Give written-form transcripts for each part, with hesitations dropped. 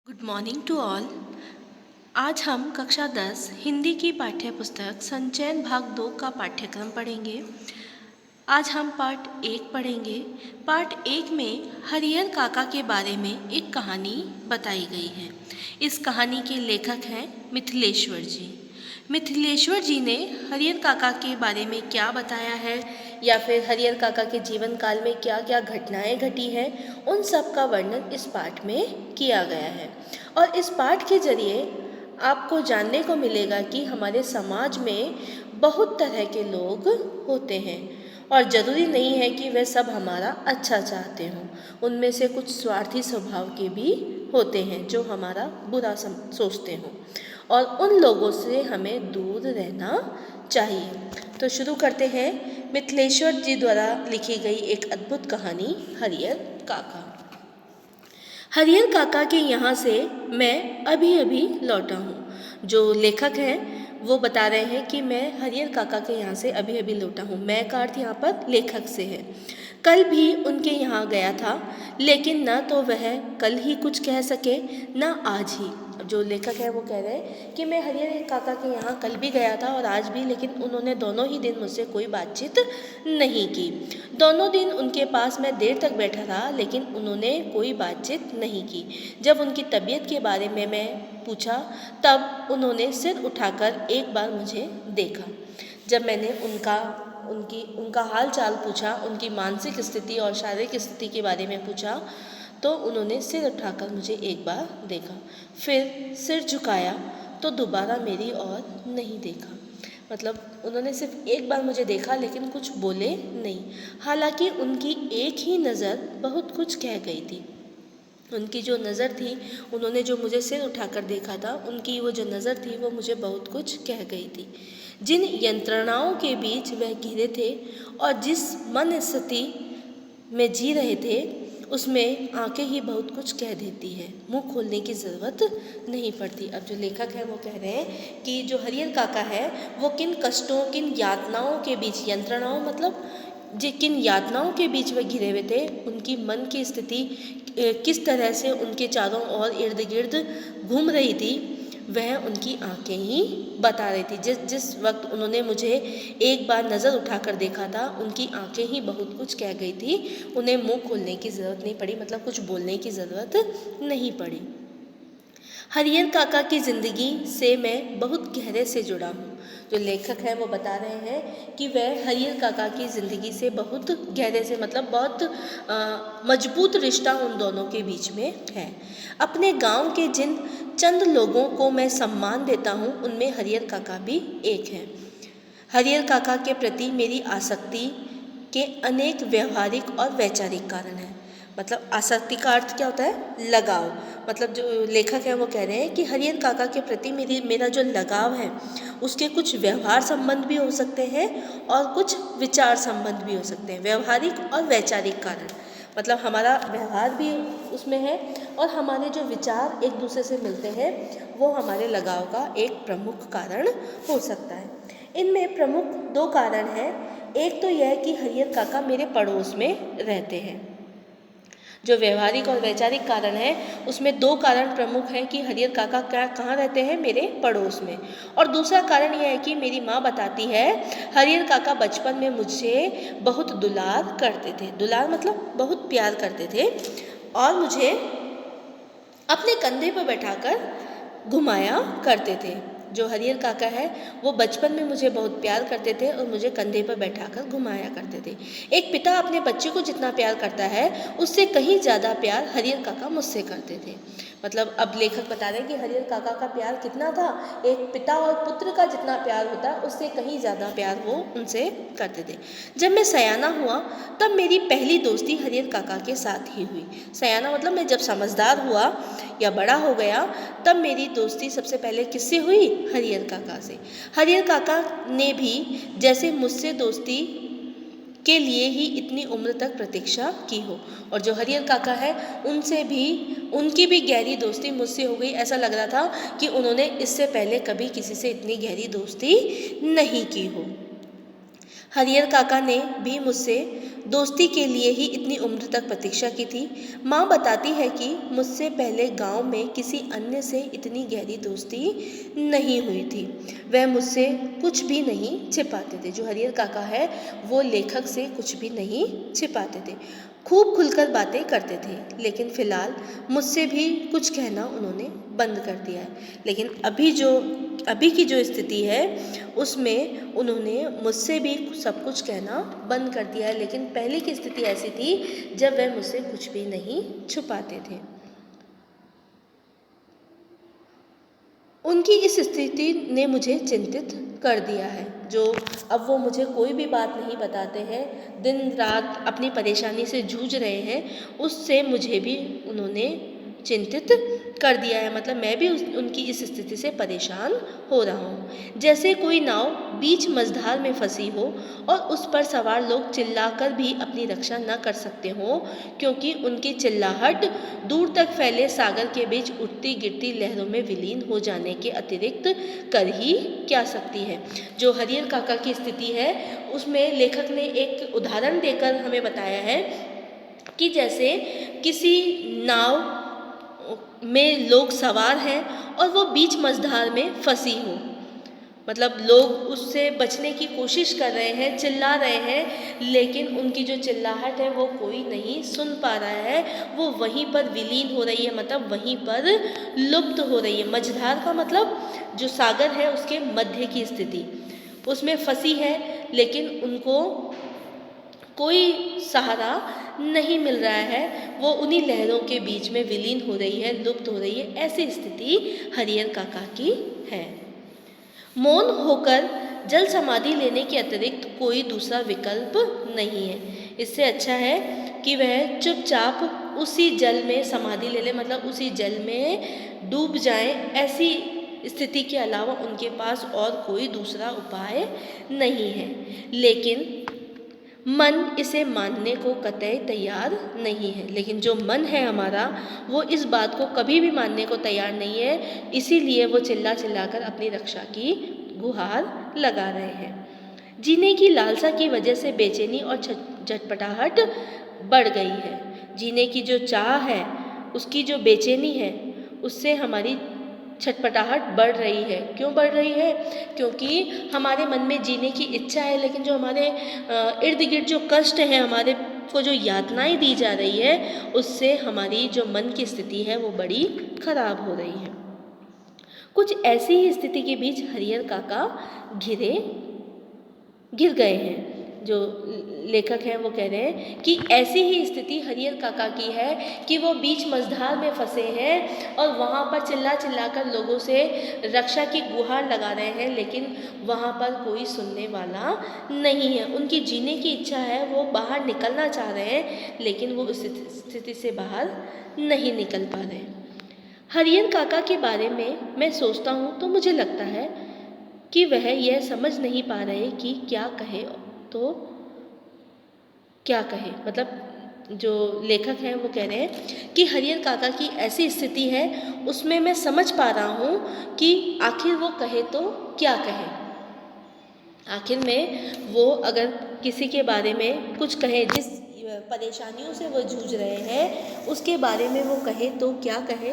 Good morning to all. आज हम कक्षा 10 हिंदी की पाठ्य पुस्तक संचयन भाग 2 का पाठ्यक्रम पढ़ेंगे। आज हम पाठ 1 पढ़ेंगे। पाठ 1 में हरिहर काका के बारे में एक कहानी बताई गई है। इस कहानी के लेखक हैं मिथिलेश्वर जी। मिथिलेश्वर जी ने हरिहर काका के बारे में क्या बताया है या फिर हरिहर काका के जीवन काल में क्या क्या घटनाएं घटी हैं, उन सब का वर्णन इस पाठ में किया गया है। और इस पाठ के जरिए आपको जानने को मिलेगा कि हमारे समाज में बहुत तरह के लोग होते हैं और ज़रूरी नहीं है कि वे सब हमारा अच्छा चाहते हों। उनमें से कुछ स्वार्थी स्वभाव के भी होते हैं जो हमारा बुरा सोचते हों, और उन लोगों से हमें दूर रहना चाहिए। तो शुरू करते हैं मिथिलेश्वर जी द्वारा लिखी गई एक अद्भुत कहानी हरिहर काका। हरिहर काका के यहाँ से मैं अभी अभी लौटा हूँ। जो लेखक हैं वो बता रहे हैं कि मैं हरिहर काका के यहाँ से अभी अभी लौटा हूँ। मैं का अर्थ यहाँ पर लेखक से है। कल भी उनके यहाँ गया था, लेकिन न तो वह कल ही कुछ कह सके न आज ही। जो लेखक है वो कह रहे हैं कि मैं हरिहर काका के यहाँ कल भी गया था और आज भी, लेकिन उन्होंने दोनों ही दिन मुझसे कोई बातचीत नहीं की। दोनों दिन उनके पास मैं देर तक बैठा रहा, लेकिन उन्होंने कोई बातचीत नहीं की। जब उनकी तबीयत के बारे में मैं पूछा तब उन्होंने सिर उठाकर एक बार मुझे देखा। जब मैंने उनका हाल चाल पूछा, उनकी मानसिक स्थिति और शारीरिक स्थिति के बारे में पूछा, तो उन्होंने सिर उठाकर मुझे एक बार देखा, फिर सिर झुकाया तो दोबारा मेरी ओर नहीं देखा। मतलब उन्होंने सिर्फ एक बार मुझे देखा लेकिन कुछ बोले नहीं। हालांकि उनकी एक ही नज़र बहुत कुछ कह गई थी। उनकी जो नज़र थी, उन्होंने जो मुझे सिर उठाकर देखा था, उनकी वो जो नज़र थी वो मुझे बहुत कुछ कह गई थी। जिन यंत्रणाओं के बीच वह घिरे थे और जिस मन स्थिति में जी रहे थे, उसमें आंखें ही बहुत कुछ कह देती है, मुंह खोलने की ज़रूरत नहीं पड़ती। अब जो लेखक है वो कह रहे हैं कि जो हरिहर काका है वो किन कष्टों, किन यातनाओं के बीच, यंत्रणाओं मतलब किन यातनाओं के बीच वह घिरे हुए थे, उनकी मन की स्थिति किस तरह से उनके चारों ओर इर्द गिर्द घूम रही थी, वह उनकी आंखें ही बता रही थी। जिस वक्त उन्होंने मुझे एक बार नज़र उठाकर देखा था, उनकी आंखें ही बहुत कुछ कह गई थी। उन्हें मुंह खोलने की ज़रूरत नहीं पड़ी, मतलब कुछ बोलने की ज़रूरत नहीं पड़ी। हरिहर काका की ज़िंदगी से मैं बहुत गहरे से जुड़ा हूँ। जो लेखक हैं वो बता रहे हैं कि वह हरिहर काका की ज़िंदगी से बहुत गहरे से, मतलब बहुत मजबूत रिश्ता उन दोनों के बीच में है। अपने गांव के जिन चंद लोगों को मैं सम्मान देता हूँ, उनमें हरिहर काका भी एक हैं। हरिहर काका के प्रति मेरी आसक्ति के अनेक व्यवहारिक और वैचारिक कारण हैं। मतलब आसक्ति का अर्थ क्या होता है? लगाव। मतलब जो लेखक है वो कह रहे हैं कि हरिहर काका के प्रति मेरा जो लगाव है, उसके कुछ व्यवहार संबंध भी हो सकते हैं और कुछ विचार संबंध भी हो सकते हैं। व्यवहारिक और वैचारिक कारण मतलब हमारा व्यवहार भी उसमें है और हमारे जो विचार एक दूसरे से मिलते हैं, वो हमारे लगाव का एक प्रमुख कारण हो सकता है। इनमें प्रमुख 2 कारण हैं। एक तो यह कि हरिहर काका मेरे पड़ोस में रहते हैं। जो व्यवहारिक और वैचारिक कारण है, उसमें 2 कारण प्रमुख हैं कि हरिहर काका कहाँ रहते हैं? मेरे पड़ोस में। और दूसरा कारण यह है कि मेरी माँ बताती है हरिहर काका बचपन में मुझसे बहुत दुलार करते थे। दुलार मतलब बहुत प्यार करते थे और मुझे अपने कंधे पर बैठाकर घुमाया करते थे। जो हरिहर काका है वो बचपन में मुझे बहुत प्यार करते थे और मुझे कंधे पर बैठाकर घुमाया करते थे। एक पिता अपने बच्चे को जितना प्यार करता है, उससे कहीं ज़्यादा प्यार हरिहर काका मुझसे करते थे। मतलब अब लेखक बता रहे हैं कि हरिहर काका का प्यार कितना था, एक पिता और पुत्र का जितना प्यार होता है उससे कहीं ज़्यादा प्यार वो उनसे करते थे। जब मैं सयाना हुआ तब मेरी पहली दोस्ती हरिहर काका के साथ ही हुई। सयाना मतलब मैं जब समझदार हुआ या बड़ा हो गया, तब मेरी दोस्ती सबसे पहले किससे हुई? हरिहर काका से। हरिहर काका ने भी जैसे मुझसे दोस्ती के लिए ही इतनी उम्र तक प्रतीक्षा की हो, और जो हरिहर काका है उनकी भी गहरी दोस्ती मुझसे हो गई। ऐसा लग रहा था कि उन्होंने इससे पहले कभी किसी से इतनी गहरी दोस्ती नहीं की हो। हरियर काका ने भी मुझसे दोस्ती के लिए ही इतनी उम्र तक प्रतीक्षा की थी। माँ बताती है कि मुझसे पहले गांव में किसी अन्य से इतनी गहरी दोस्ती नहीं हुई थी। वह मुझसे कुछ भी नहीं छिपाते थे। जो हरियर काका है वो लेखक से कुछ भी नहीं छिपाते थे, खूब खुलकर बातें करते थे। लेकिन फ़िलहाल मुझसे भी कुछ कहना उन्होंने बंद कर दिया है। लेकिन अभी की जो स्थिति है उसमें उन्होंने मुझसे भी सब कुछ कहना बंद कर दिया है। लेकिन पहले की स्थिति ऐसी थी जब वह मुझसे कुछ भी नहीं छुपाते थे। उनकी इस स्थिति ने मुझे चिंतित कर दिया है। जो अब वो मुझे कोई भी बात नहीं बताते हैं, दिन रात अपनी परेशानी से जूझ रहे हैं, उससे मुझे भी उन्होंने चिंतित कर दिया है। मतलब मैं भी उनकी इस स्थिति से परेशान हो रहा हूँ। जैसे कोई नाव बीच मझधार में फंसी हो और उस पर सवार लोग चिल्लाकर भी अपनी रक्षा न कर सकते हों, क्योंकि उनकी चिल्लाहट दूर तक फैले सागर के बीच उठती गिरती लहरों में विलीन हो जाने के अतिरिक्त कर ही क्या सकती है। जो हरियर काका की स्थिति है उसमें लेखक ने एक उदाहरण देकर हमें बताया है कि जैसे किसी नाव में लोग सवार हैं और वो बीच मझधार में फंसी हो। मतलब लोग उससे बचने की कोशिश कर रहे हैं, चिल्ला रहे हैं, लेकिन उनकी जो चिल्लाहट है वो कोई नहीं सुन पा रहा है। वो वहीं पर विलीन हो रही है, मतलब वहीं पर लुप्त हो रही है। मझधार का मतलब जो सागर है उसके मध्य की स्थिति, उसमें फंसी है, लेकिन उनको कोई सहारा नहीं मिल रहा है। वो उन्हीं लहरों के बीच में विलीन हो रही है, लुप्त हो रही है। ऐसी स्थिति हरियर काका की है। मौन होकर जल समाधि लेने के अतिरिक्त कोई दूसरा विकल्प नहीं है। इससे अच्छा है कि वह चुपचाप उसी जल में समाधि ले ले, मतलब उसी जल में डूब जाएं। ऐसी स्थिति के अलावा उनके पास और कोई दूसरा उपाय नहीं है। लेकिन मन इसे मानने को कतई तैयार नहीं है। लेकिन जो मन है हमारा वो इस बात को कभी भी मानने को तैयार नहीं है। इसीलिए वो चिल्ला चिल्लाकर अपनी रक्षा की गुहार लगा रहे हैं। जीने की लालसा की वजह से बेचैनी और झटपटाहट बढ़ गई है। जीने की जो चाह है, उसकी जो बेचैनी है, उससे हमारी छटपटाहट बढ़ रही है। क्यों बढ़ रही है? क्योंकि हमारे मन में जीने की इच्छा है, लेकिन जो हमारे इर्द गिर्द जो कष्ट हैं, हमारे को जो यातनाएं दी जा रही है, उससे हमारी जो मन की स्थिति है वो बड़ी खराब हो रही है। कुछ ऐसी ही स्थिति के बीच हरियर काका गिर गए हैं। जो लेखक हैं वो कह रहे हैं कि ऐसी ही स्थिति हरियर काका की है कि वो बीच मझधार में फंसे हैं और वहाँ पर चिल्ला चिल्लाकर लोगों से रक्षा की गुहार लगा रहे हैं, लेकिन वहाँ पर कोई सुनने वाला नहीं है। उनकी जीने की इच्छा है, वो बाहर निकलना चाह रहे हैं, लेकिन वो उस स्थिति से बाहर नहीं निकल पा रहे हैं। हरियर काका के बारे में मैं सोचता हूँ तो मुझे लगता है कि वह यह समझ नहीं पा रहे कि क्या कहे तो क्या कहे। मतलब जो लेखक हैं वो कह रहे हैं कि हरियर काका की ऐसी स्थिति है, उसमें मैं समझ पा रहा हूँ कि आखिर वो कहे तो क्या कहे। आखिर में वो अगर किसी के बारे में कुछ कहे, जिस परेशानियों से वो जूझ रहे हैं उसके बारे में वो कहे तो क्या कहे।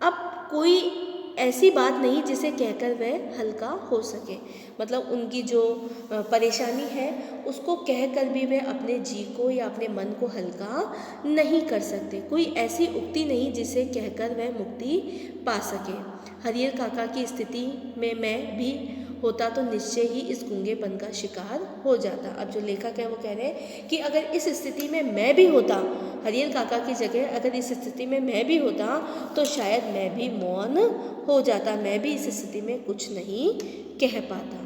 अब कोई ऐसी बात नहीं जिसे कहकर वह हल्का हो सके। मतलब उनकी जो परेशानी है उसको कहकर भी वह अपने जी को या अपने मन को हल्का नहीं कर सकते। कोई ऐसी उक्ति नहीं जिसे कहकर वह मुक्ति पा सके। हरियर काका की स्थिति में मैं भी होता तो निश्चय ही इस गूंगेपन का शिकार हो जाता। अब जो लेखक है वो कह रहे हैं कि अगर इस स्थिति में मैं भी होता, हरियर काका की जगह अगर इस स्थिति में मैं भी होता तो शायद मैं भी मौन हो जाता, मैं भी इस स्थिति में कुछ नहीं कह पाता।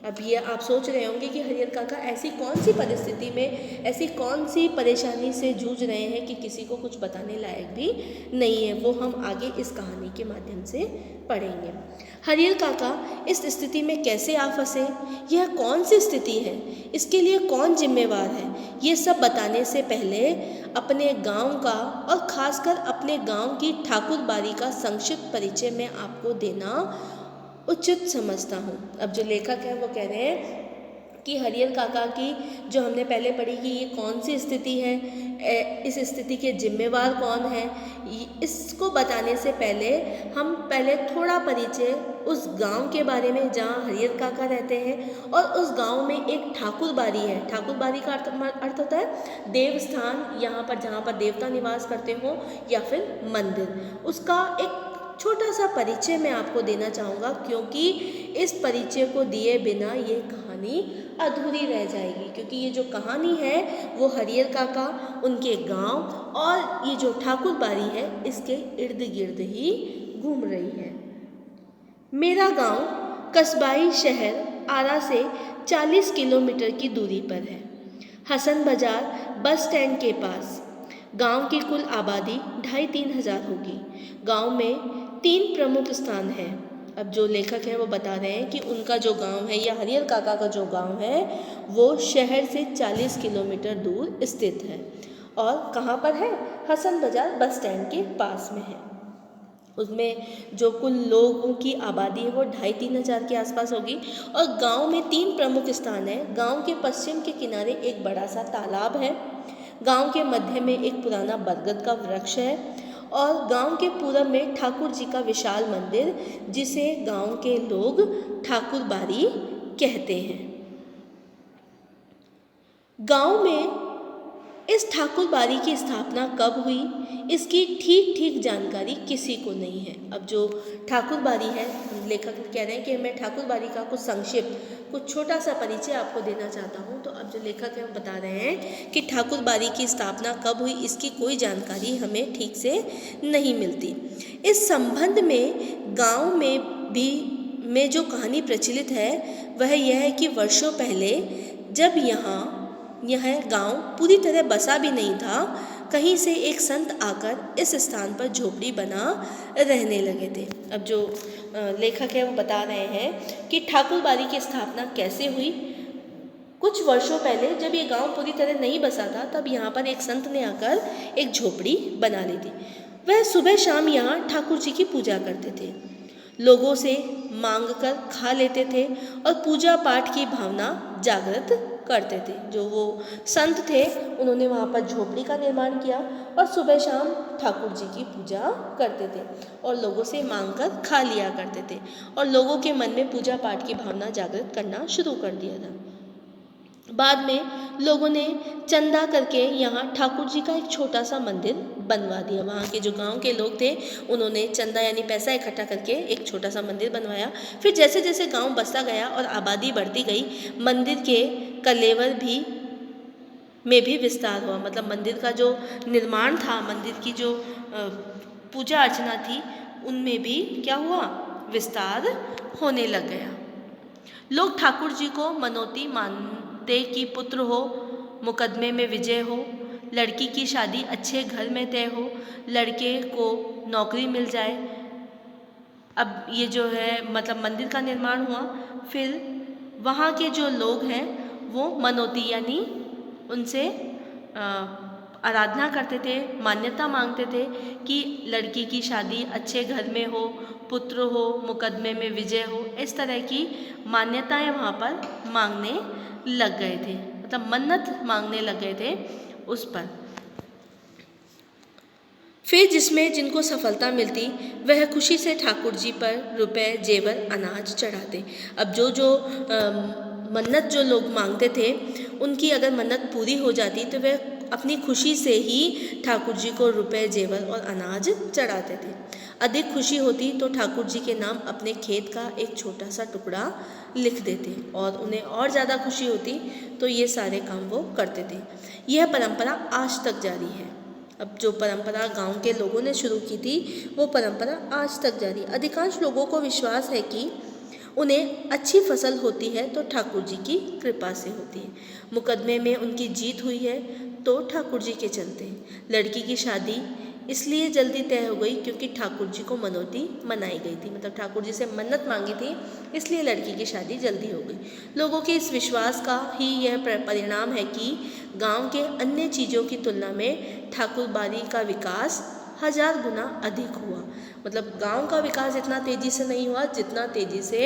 अब ये आप सोच रहे होंगे कि हरियर काका ऐसी कौन सी परिस्थिति में, ऐसी कौन सी परेशानी से जूझ रहे हैं कि किसी को कुछ बताने लायक भी नहीं है। वो हम आगे इस कहानी के माध्यम से पढ़ेंगे। हरियर काका इस स्थिति में कैसे आ फंसे, यह कौन सी स्थिति है, इसके लिए कौन जिम्मेवार है, ये सब बताने से पहले अपने गांव का और ख़ासकर अपने गांव की ठाकुरबाड़ी का संक्षिप्त परिचय मैं आपको देना उचित समझता हूँ। अब जो लेखक है वो कह रहे हैं कि हरिहर काका की जो हमने पहले पढ़ी कि ये कौन सी स्थिति है, इस स्थिति के जिम्मेवार कौन है, इसको बताने से पहले हम पहले थोड़ा परिचय उस गांव के बारे में जहाँ हरिहर काका रहते हैं और उस गांव में एक ठाकुर बाड़ी है। ठाकुर बाड़ी का अर्थ होता है देवस्थान, यहाँ पर जहाँ पर देवता निवास करते हो या फिर मंदिर, उसका एक छोटा सा परिचय मैं आपको देना चाहूँगा, क्योंकि इस परिचय को दिए बिना ये कहानी अधूरी रह जाएगी। क्योंकि ये जो कहानी है वो हरिहर काका, उनके गांव और ये जो ठाकुर बाड़ी है इसके इर्द गिर्द ही घूम रही है। मेरा गांव कस्बाई शहर आरा से 40 किलोमीटर की दूरी पर है, हसन बाजार बस स्टैंड के पास। गांव की कुल आबादी 2,500-3 हज़ार होगी। गांव में 3 प्रमुख स्थान हैं। अब जो लेखक हैं वो बता रहे हैं कि उनका जो गांव है या हरिहर काका का जो गांव है वो शहर से 40 किलोमीटर दूर स्थित है। और कहाँ पर है? हसन बाजार बस स्टैंड के पास में है। उसमें जो कुल लोगों की आबादी है वो 2,500-3 हज़ार के आसपास होगी। और गांव में 3 प्रमुख स्थान हैं। गांव के पश्चिम के किनारे एक बड़ा सा तालाब है। गांव के मध्य में एक पुराना बरगद का वृक्ष है और गांव के पूरब में ठाकुर जी का विशाल मंदिर, जिसे गांव के लोग ठाकुर बाड़ी कहते हैं। गांव में इस ठाकुर बाड़ी की स्थापना कब हुई, इसकी ठीक जानकारी किसी को नहीं है। अब जो ठाकुर बाड़ी है, लेखक कह रहे हैं कि मैं ठाकुर बाड़ी का कुछ संक्षिप्त, कुछ छोटा सा परिचय आपको देना चाहता हूँ। तो अब जो लेखक हैं वो बता रहे हैं कि ठाकुर बाड़ी की स्थापना कब हुई, इसकी कोई जानकारी हमें ठीक से नहीं मिलती। इस संबंध में गांव में जो कहानी प्रचलित है वह यह है कि वर्षों पहले जब यह गांव पूरी तरह बसा भी नहीं था, कहीं से एक संत आकर इस स्थान पर झोपड़ी बना रहने लगे थे। अब जो लेखक है वो बता रहे हैं कि ठाकुर बाड़ी की स्थापना कैसे हुई। कुछ वर्षों पहले जब ये गांव पूरी तरह नहीं बसा था, तब यहाँ पर एक संत ने आकर एक झोपड़ी बना ली थी। वह सुबह शाम यहाँ ठाकुर जी की पूजा करते थे, लोगों से मांग कर खा लेते थे और पूजा पाठ की भावना जागृत करते थे। जो वो संत थे उन्होंने वहाँ पर झोपड़ी का निर्माण किया और सुबह शाम ठाकुर जी की पूजा करते थे और लोगों से मांग कर खा लिया करते थे और लोगों के मन में पूजा पाठ की भावना जागृत करना शुरू कर दिया था। बाद में लोगों ने चंदा करके यहाँ ठाकुर जी का एक छोटा सा मंदिर बनवा दिया। वहाँ के जो गांव के लोग थे उन्होंने चंदा यानी पैसा इकट्ठा करके एक छोटा सा मंदिर बनवाया। फिर जैसे जैसे गांव बसता गया और आबादी बढ़ती गई, मंदिर के कलेवर में भी विस्तार हुआ। मतलब मंदिर का जो निर्माण था, मंदिर की जो पूजा अर्चना थी, उनमें भी क्या हुआ, विस्तार होने लग गया। लोग ठाकुर जी को मनौती मानते कि पुत्र हो, मुकदमे में विजय हो, लड़की की शादी अच्छे घर में तय हो, लड़के को नौकरी मिल जाए। अब ये जो है मतलब मंदिर का निर्माण हुआ, फिर वहाँ के जो लोग हैं वो मनौती यानी उनसे आराधना करते थे, मान्यता मांगते थे कि लड़की की शादी अच्छे घर में हो, पुत्र हो, मुकदमे में विजय हो। इस तरह की मान्यताएं वहाँ पर मांगने लग गए थे, मतलब मन्नत मांगने लग गए थे उस पर। फिर जिनको सफलता मिलती वह खुशी से ठाकुर जी पर रुपए, जेवर, अनाज चढ़ाते। अब जो मन्नत जो लोग मांगते थे उनकी अगर मन्नत पूरी हो जाती तो वह अपनी खुशी से ही ठाकुर जी को रुपए, जेवर और अनाज चढ़ाते थे। अधिक खुशी होती तो ठाकुर जी के नाम अपने खेत का एक छोटा सा टुकड़ा लिख देते और उन्हें और ज़्यादा खुशी होती तो ये सारे काम वो करते थे। यह परंपरा आज तक जारी है। अब जो परंपरा गांव के लोगों ने शुरू की थी वो परंपरा आज तक जारी। अधिकांश लोगों को विश्वास है कि उन्हें अच्छी फसल होती है तो ठाकुर जी की कृपा से होती है। मुकदमे में उनकी जीत हुई है तो ठाकुर जी के चलते। लड़की की शादी इसलिए जल्दी तय हो गई क्योंकि ठाकुर जी को मनौती मनाई गई थी, मतलब ठाकुर जी से मन्नत मांगी थी इसलिए लड़की की शादी जल्दी हो गई। लोगों के इस विश्वास का ही यह परिणाम है कि गांव के अन्य चीज़ों की तुलना में ठाकुर बाड़ी का विकास 1000 गुना अधिक हुआ। मतलब गांव का विकास इतना तेज़ी से नहीं हुआ जितना तेज़ी से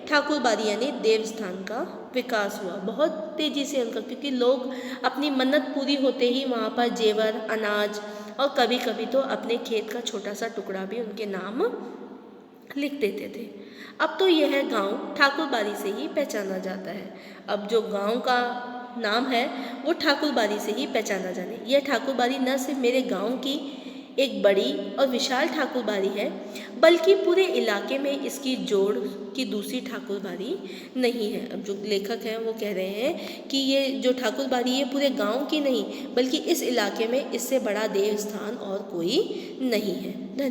ठाकुरबाड़ी यानी देवस्थान का विकास हुआ, बहुत तेज़ी से उनका, क्योंकि लोग अपनी मन्नत पूरी होते ही वहाँ पर जेवर, अनाज और कभी कभी तो अपने खेत का छोटा सा टुकड़ा भी उनके नाम लिख देते थे। अब तो यह गांव ठाकुरबाड़ी से ही पहचाना जाता है। अब जो गांव का नाम है वो ठाकुरबाड़ी से ही पहचाना जाने। यह ठाकुरबाड़ी न सिर्फ मेरे गांव की एक बड़ी और विशाल ठाकुरबाड़ी है, बल्कि पूरे इलाके में इसकी जोड़ की दूसरी ठाकुरबाड़ी नहीं है। अब जो लेखक हैं वो कह रहे हैं कि ये जो ठाकुरबाड़ी है पूरे गांव की नहीं, बल्कि इस इलाके में इससे बड़ा देवस्थान और कोई नहीं है।